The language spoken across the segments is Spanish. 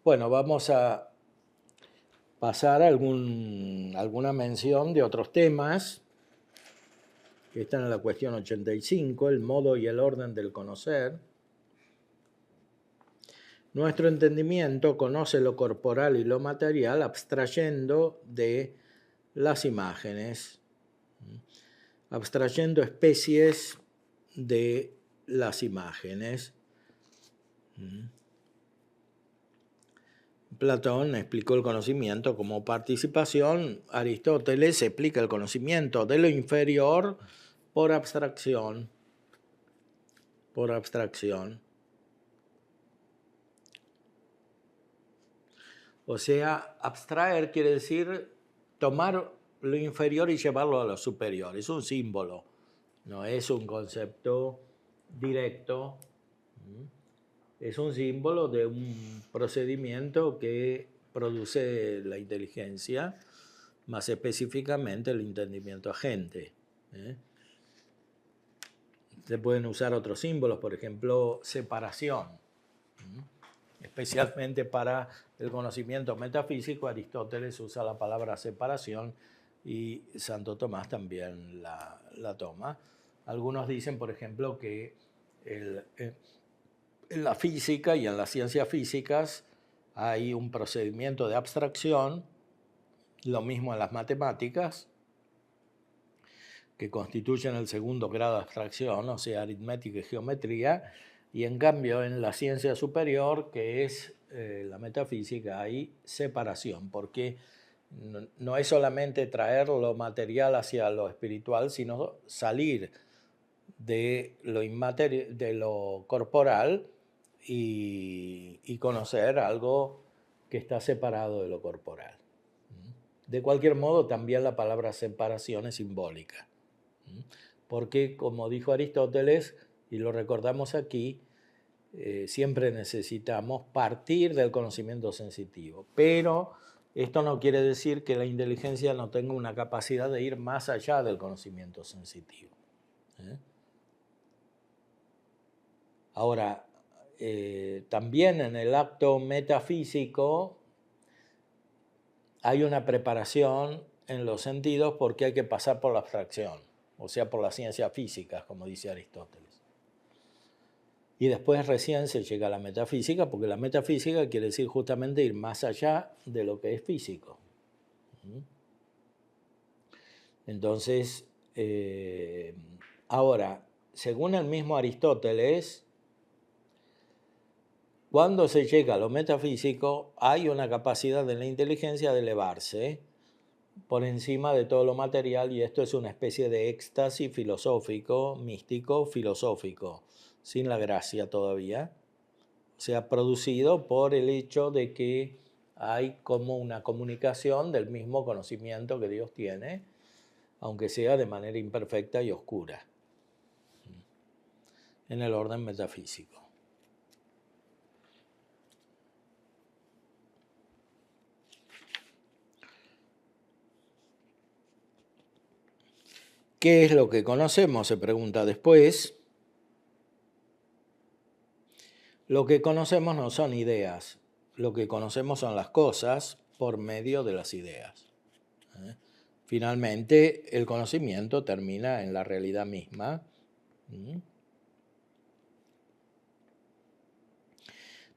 Bueno, vamos a pasar a alguna mención de otros temas que están en la cuestión 85, el modo y el orden del conocer. Nuestro entendimiento conoce lo corporal y lo material abstrayendo de las imágenes, abstrayendo especies de las imágenes. Platón explicó el conocimiento como participación, Aristóteles explica el conocimiento de lo inferior por abstracción. Por abstracción. O sea, abstraer quiere decir tomar lo inferior y llevarlo a lo superior. Es un símbolo, no es un concepto directo. Es un símbolo de un procedimiento que produce la inteligencia, más específicamente el entendimiento agente. Se pueden usar otros símbolos, por ejemplo, separación. Especialmente para el conocimiento metafísico, Aristóteles usa la palabra separación y Santo Tomás también la toma. Algunos dicen, por ejemplo, que en la física y en las ciencias físicas hay un procedimiento de abstracción, lo mismo en las matemáticas, que constituyen el segundo grado de abstracción, o sea, aritmética y geometría, y en cambio en la ciencia superior, que es la metafísica, hay separación, porque no es solamente traer lo material hacia lo espiritual, sino salir de lo corporal y conocer algo que está separado de lo corporal. De cualquier modo, también la palabra separación es simbólica, porque, como dijo Aristóteles, y lo recordamos aquí, siempre necesitamos partir del conocimiento sensitivo, pero esto no quiere decir que la inteligencia no tenga una capacidad de ir más allá del conocimiento sensitivo. Ahora, también en el acto metafísico hay una preparación en los sentidos porque hay que pasar por la abstracción, o sea, por las ciencias físicas, como dice Aristóteles. Y después recién se llega a la metafísica, porque la metafísica quiere decir justamente ir más allá de lo que es físico. Entonces, ahora, según el mismo Aristóteles, cuando se llega a lo metafísico, hay una capacidad de la inteligencia de elevarse por encima de todo lo material, y esto es una especie de éxtasis filosófico, místico, filosófico, sin la gracia todavía. O sea, producido por el hecho de que hay como una comunicación del mismo conocimiento que Dios tiene, aunque sea de manera imperfecta y oscura, en el orden metafísico. ¿Qué es lo que conocemos?, se pregunta después. Lo que conocemos no son ideas, lo que conocemos son las cosas por medio de las ideas. Finalmente, el conocimiento termina en la realidad misma.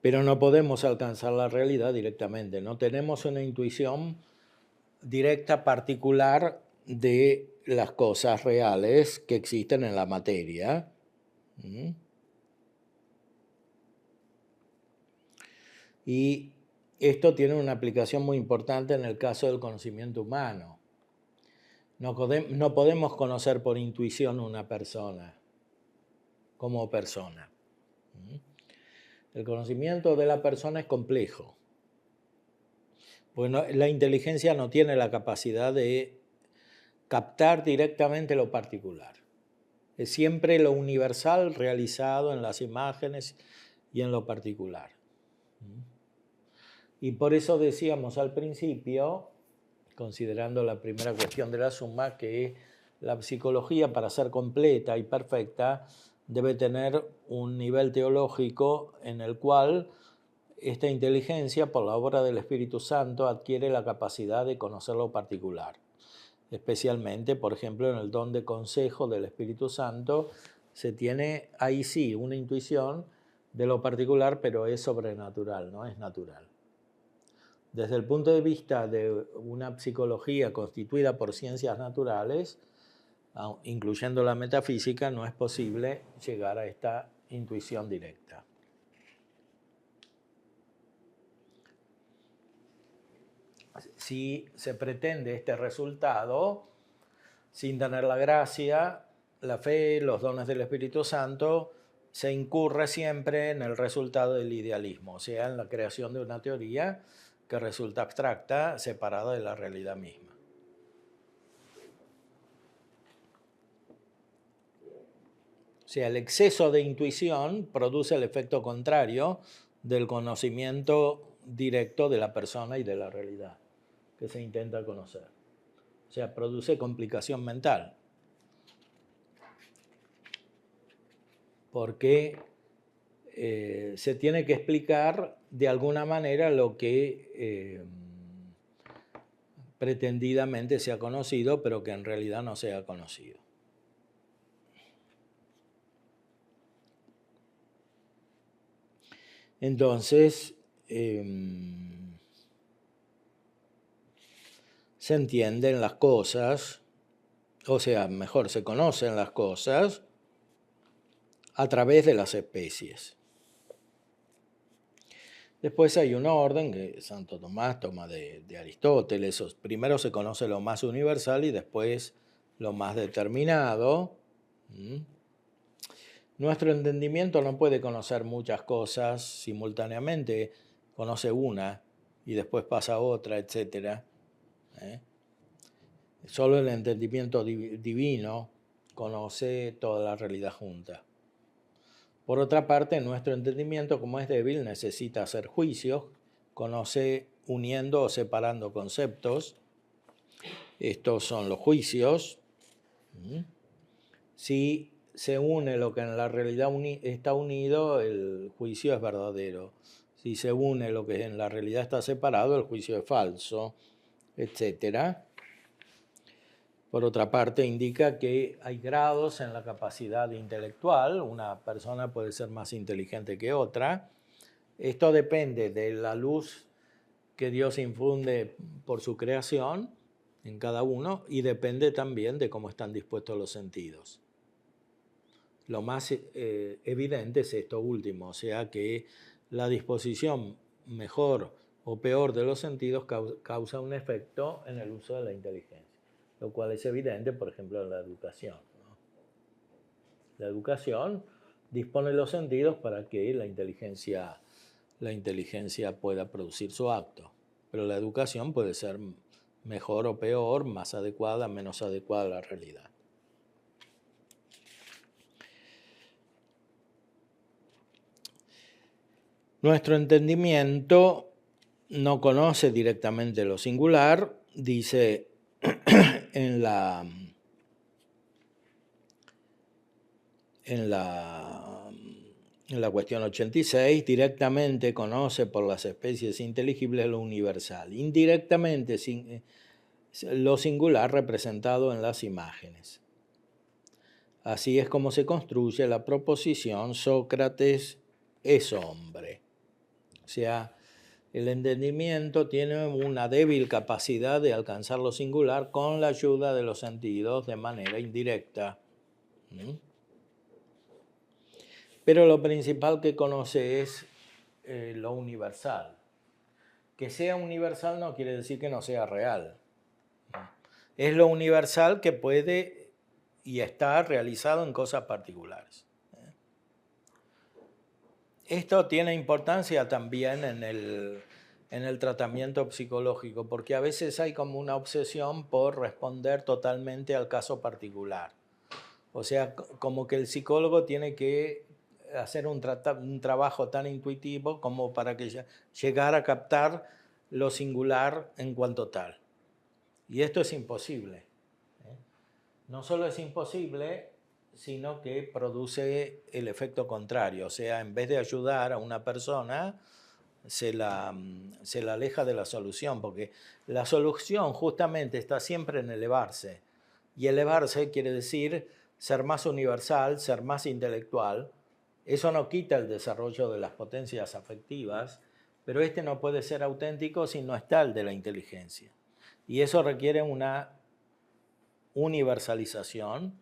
Pero no podemos alcanzar la realidad directamente, no tenemos una intuición directa, particular de las cosas reales que existen en la materia. Y esto tiene una aplicación muy importante en el caso del conocimiento humano. No podemos conocer por intuición una persona como persona. El conocimiento de la persona es complejo. Bueno, la inteligencia no tiene la capacidad de captar directamente lo particular. Es siempre lo universal realizado en las imágenes y en lo particular. Y por eso decíamos al principio, considerando la primera cuestión de la suma, que la psicología, para ser completa y perfecta, debe tener un nivel teológico en el cual esta inteligencia, por la obra del Espíritu Santo, adquiere la capacidad de conocer lo particular. Especialmente, por ejemplo, en el don de consejo del Espíritu Santo, se tiene ahí sí una intuición de lo particular, pero es sobrenatural, no es natural. Desde el punto de vista de una psicología constituida por ciencias naturales, incluyendo la metafísica, no es posible llegar a esta intuición directa. Si se pretende este resultado, sin tener la gracia, la fe, los dones del Espíritu Santo, se incurre siempre en el resultado del idealismo, o sea, en la creación de una teoría que resulta abstracta, separada de la realidad misma. O sea, el exceso de intuición produce el efecto contrario del conocimiento directo de la persona y de la realidad que se intenta conocer. O sea, produce complicación mental. Porque se tiene que explicar de alguna manera lo que pretendidamente se ha conocido, pero que en realidad no se ha conocido. Entonces, se entienden las cosas, o sea, mejor, se conocen las cosas a través de las especies. Después hay un orden que Santo Tomás toma de Aristóteles. Primero se conoce lo más universal y después lo más determinado. Nuestro entendimiento no puede conocer muchas cosas simultáneamente. Conoce una y después pasa a otra, etc. Solo el entendimiento divino conoce toda la realidad junta. Por otra parte, nuestro entendimiento, como es débil, necesita hacer juicios, conoce uniendo o separando conceptos. Estos son los juicios. Si se une lo que en la realidad está unido, el juicio es verdadero. Si se une lo que en la realidad está separado, el juicio es falso, etc. Por otra parte, indica que hay grados en la capacidad intelectual. Una persona puede ser más inteligente que otra. Esto depende de la luz que Dios infunde por su creación en cada uno y depende también de cómo están dispuestos los sentidos. Lo más evidente es esto último, o sea que la disposición mejor o peor de los sentidos causa un efecto en el uso de la inteligencia. Lo cual es evidente, por ejemplo, en la educación, ¿no? La educación dispone los sentidos para que la inteligencia pueda producir su acto. Pero la educación puede ser mejor o peor, más adecuada, menos adecuada a la realidad. Nuestro entendimiento no conoce directamente lo singular, dice en la cuestión 86, directamente conoce por las especies inteligibles lo universal, indirectamente lo singular representado en las imágenes. Así es como se construye la proposición Sócrates es hombre. O sea, el entendimiento tiene una débil capacidad de alcanzar lo singular con la ayuda de los sentidos de manera indirecta. Pero lo principal que conoce es lo universal. Que sea universal no quiere decir que no sea real. Es lo universal que puede y está realizado en cosas particulares. Esto tiene importancia también en el tratamiento psicológico, porque a veces hay como una obsesión por responder totalmente al caso particular. O sea, como que el psicólogo tiene que hacer un trabajo tan intuitivo como para que llegar a captar lo singular en cuanto tal. Y esto es imposible. No solo es imposible, sino que produce el efecto contrario. O sea, en vez de ayudar a una persona, se la aleja de la solución, porque la solución justamente está siempre en elevarse. Y elevarse quiere decir ser más universal, ser más intelectual. Eso no quita el desarrollo de las potencias afectivas, pero este no puede ser auténtico si no está el de la inteligencia. Y eso requiere una universalización,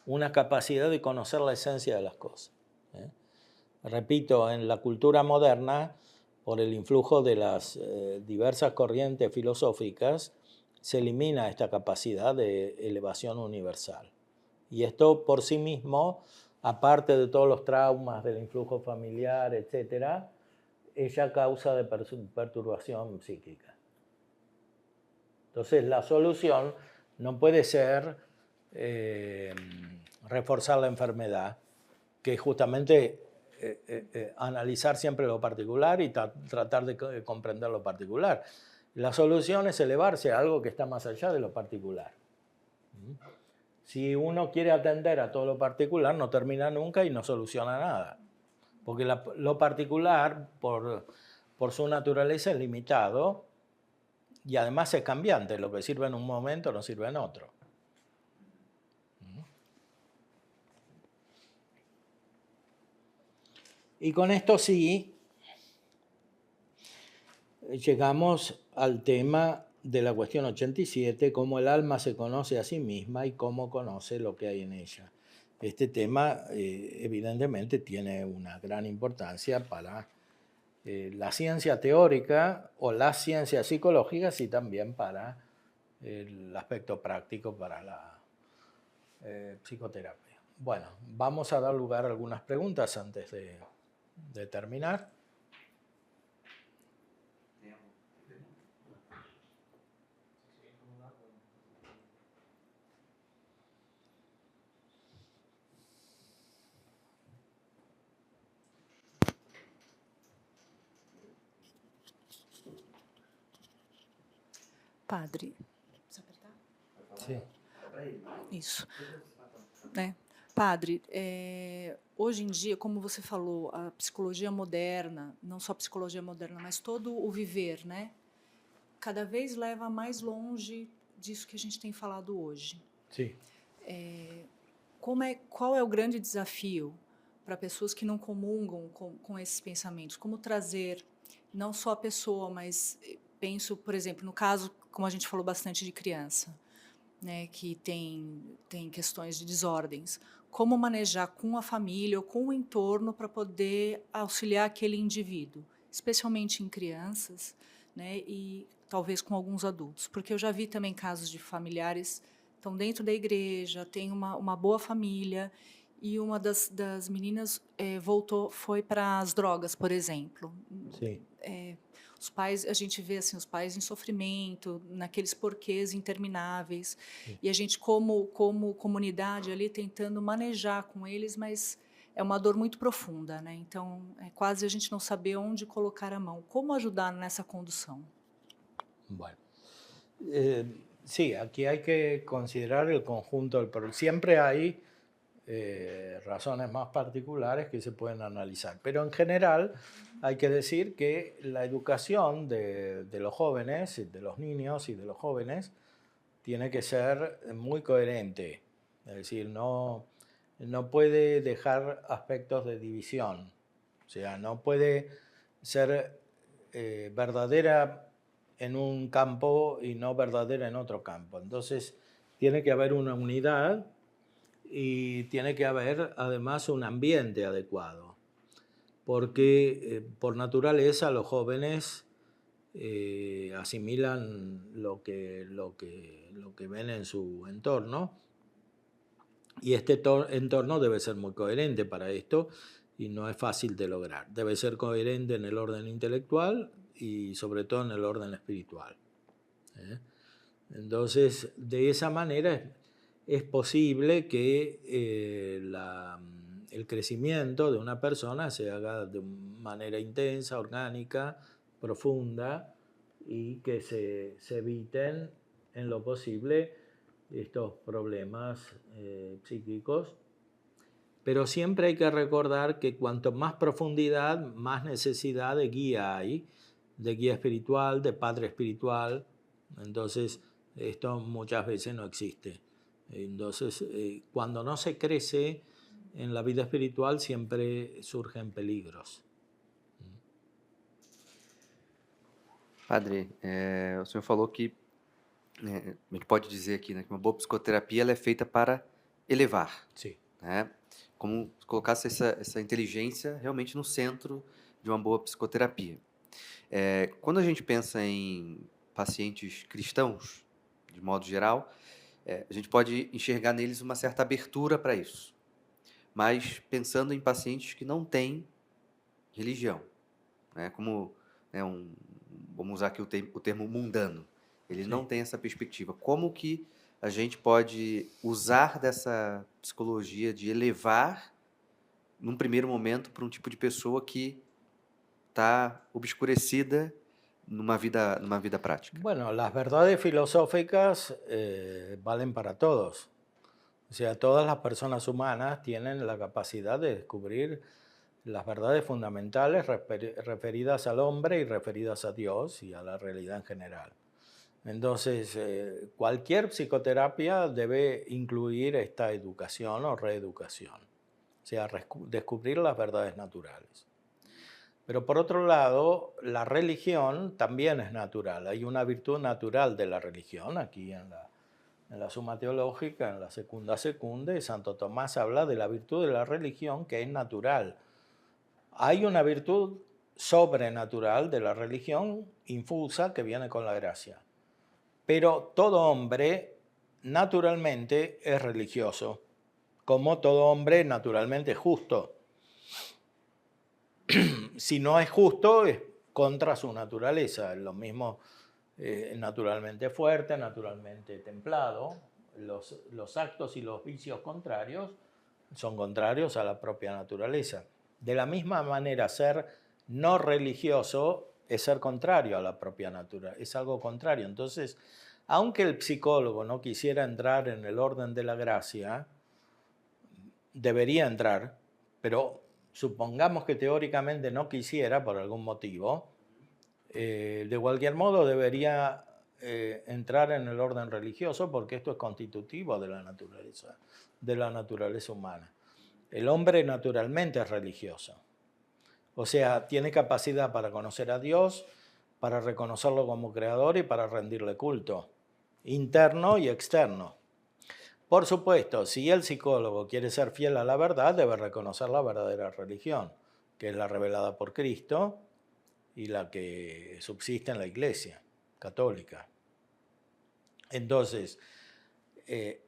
una capacidad de conocer la esencia de las cosas. Repito, en la cultura moderna, por el influjo de las diversas corrientes filosóficas, se elimina esta capacidad de elevación universal. Y esto por sí mismo, aparte de todos los traumas del influjo familiar, etc., es ya causa de perturbación psíquica. Entonces, la solución no puede ser reforzar la enfermedad, que es justamente analizar siempre lo particular y tratar de comprender lo particular. La solución es elevarse a algo que está más allá de lo particular. Si uno quiere atender a todo lo particular, no termina nunca y no soluciona nada. Porque lo particular, por su naturaleza, es limitado y además es cambiante. Lo que sirve en un momento no sirve en otro. Y con esto sí, llegamos al tema de la cuestión 87, cómo el alma se conoce a sí misma y cómo conoce lo que hay en ella. Este tema evidentemente tiene una gran importancia para la ciencia teórica o las ciencias psicológicas y también para el aspecto práctico para la psicoterapia. Bueno, vamos a dar lugar a algunas preguntas antes de terminar. Padre, precisa apertar? Sí. Isso. Padre, hoje em dia, como você falou, a psicologia moderna, não só a psicologia moderna, mas todo o viver, né, cada vez leva mais longe disso que a gente tem falado hoje. Sí. Qual é o grande desafio para pessoas que não comungam com esses pensamentos? Como trazer não só a pessoa, mas penso, por exemplo, no caso, como a gente falou bastante de criança, né, que tem questões de desordens. Como manejar com a família ou com o entorno para poder auxiliar aquele indivíduo, especialmente em crianças, né, e talvez com alguns adultos. Porque eu já vi também casos de familiares que estão dentro da igreja, tem uma boa família, e uma das meninas foi para as drogas, por exemplo. Sí. Os pais, a gente vê assim, os pais em sofrimento, naqueles porquês intermináveis, e a gente como comunidade ali tentando manejar com eles, mas é uma dor muito profunda, né? Então é quase a gente não saber onde colocar a mão. Como ajudar nessa condução? Bueno, sí, aquí hay que considerar el conjunto del problema. Siempre hay razones más particulares que se pueden analizar, pero en general hay que decir que la educación de los jóvenes, de los niños y de los jóvenes, tiene que ser muy coherente, es decir, no puede dejar aspectos de división, o sea, no puede ser verdadera en un campo y no verdadera en otro campo. Entonces, tiene que haber una unidad y tiene que haber además un ambiente adecuado, porque por naturaleza los jóvenes asimilan lo que ven en su entorno, y este entorno debe ser muy coherente para esto y no es fácil de lograr. Debe ser coherente en el orden intelectual y sobre todo en el orden espiritual. Entonces, de esa manera es posible que el crecimiento de una persona se haga de manera intensa, orgánica, profunda, y que se eviten en lo posible estos problemas psíquicos Pero siempre hay que recordar que cuanto más profundidad, más necesidad de guía hay, de guía espiritual, de padre espiritual. Entonces, esto muchas veces no existe. Entonces, cuando no se crece en la vida espiritual, siempre surgen peligros. Padre, o senhor falou que, a gente pode dizer aqui, né, que uma boa psicoterapia ela é feita para elevar, Sí. né? Como se colocasse essa inteligência realmente no centro de uma boa psicoterapia. Quando a gente pensa em pacientes cristãos, de modo geral, a gente pode enxergar neles uma certa abertura para isso. Mas pensando em pacientes que não têm religião, né? Como, né, vamos usar aqui o termo mundano, ele não Sim. tem essa perspectiva. Como que a gente pode usar dessa psicologia de elevar, num primeiro momento, para um tipo de pessoa que está obscurecida numa vida prática? Bueno, las verdades filosóficas valen para todos. O sea, todas las personas humanas tienen la capacidad de descubrir las verdades fundamentales referidas al hombre y referidas a Dios y a la realidad en general. Entonces, cualquier psicoterapia debe incluir esta educación o reeducación, o sea, descubrir las verdades naturales. Pero por otro lado, la religión también es natural. Hay una virtud natural de la religión. Aquí en la Suma Teológica, en la Secunda Secunde, Santo Tomás habla de la virtud de la religión que es natural. Hay una virtud sobrenatural de la religión infusa que viene con la gracia. Pero todo hombre naturalmente es religioso, como todo hombre naturalmente es justo. Si no es justo, es contra su naturaleza. Lo mismo naturalmente fuerte, naturalmente templado. Los actos y los vicios contrarios son contrarios a la propia naturaleza. De la misma manera, ser no religioso es ser contrario a la propia naturaleza, es algo contrario. Entonces, aunque el psicólogo no quisiera entrar en el orden de la gracia, debería entrar, pero supongamos que teóricamente no quisiera por algún motivo, de cualquier modo debería entrar en el orden religioso porque esto es constitutivo de la naturaleza humana. El hombre naturalmente es religioso, o sea, tiene capacidad para conocer a Dios, para reconocerlo como creador y para rendirle culto, interno y externo. Por supuesto, si el psicólogo quiere ser fiel a la verdad, debe reconocer la verdadera religión, que es la revelada por Cristo y la que subsiste en la Iglesia católica. Entonces,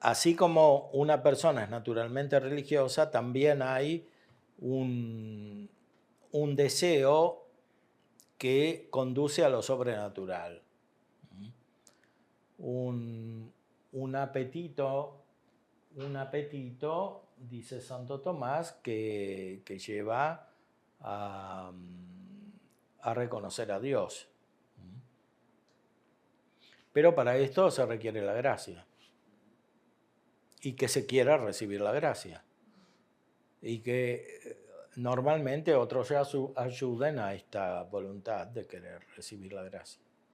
así como una persona es naturalmente religiosa, también hay un deseo que conduce a lo sobrenatural. Un apetito, dice Santo Tomás, que lleva a reconocer a Dios. Pero para esto se requiere la gracia. Y que se quiera recibir la gracia. Y que normalmente otros ayuden a esta voluntad de querer recibir la gracia.